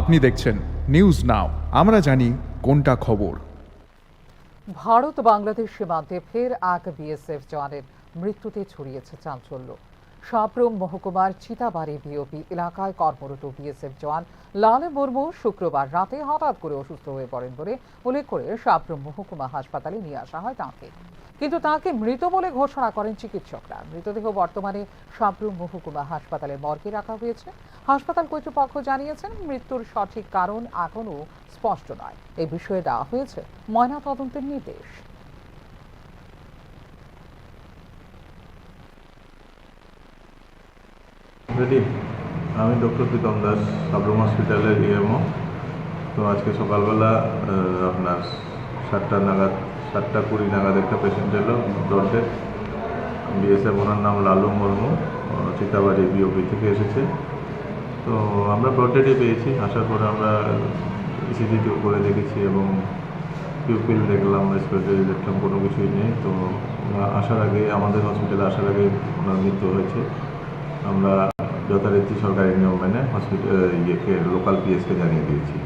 আপনি দেখছেন news now, আমরা জানি কোনটা খবর। ভারত বাংলাদেশ সীমান্তে ফের এক বিএসএফ জওয়ানের মৃত্যুতে ছড়িয়েছে চাঞ্চল্য। সাবরুম মহকুমার চিতাবাড়ি বিওপি এলাকায় কর্মরত বিএসএফ জওয়ান লাল মুর্মু শুক্রবার রাতে হঠাৎ করে অসুস্থ হয়ে পড়েন বলে উল্লেখ করে সাবরুম মহকুমা হাসপাতালে নিয়ে আসা হয় তাঁকে, কিন্তু তাঁকে মৃত বলে ঘোষণা করেন চিকিৎসকরা। মৃতদেহ বর্তমানে সাবরুম মহকুমা হাসপাতালের মর্গে রাখা হয়েছে। হাসপাতাল কর্তৃপক্ষ জানিয়েছেন মৃত্যুর সঠিক কারণ এখনও স্পষ্ট নয়। এই বিষয়ে দেওয়া হয়েছে ময়নাতদন্তের নির্দেশ। আমি ডক্টর প্রীতম দাস, সাবরুম হসপিটালের ইএমও। তো আজকে সকালবেলা আপনার 7:20 নাগাদ একটা পেশেন্ট এলো ব্লড ডেথ। বিএসএফ, ওনার নাম লালু মুর্মু, চিতাবাড়ি বিওপি থেকে এসেছে। তো আমরা ব্লড ডেটে পেয়েছি। আসার পরে আমরা ইসিজি করে দেখেছি এবং পিউপিল দেখলাম, রেসপিরেটরি দেখলাম, কোনো কিছুই নেই। তো আসার আগে, আমাদের হসপিটালে আসার আগে ওনার মৃত্যু হয়েছে। আমরা যথারীতি সরকারি নিয়ম মেনে হসপিটাল লোকাল পিএসকে জানিয়ে দিয়েছি।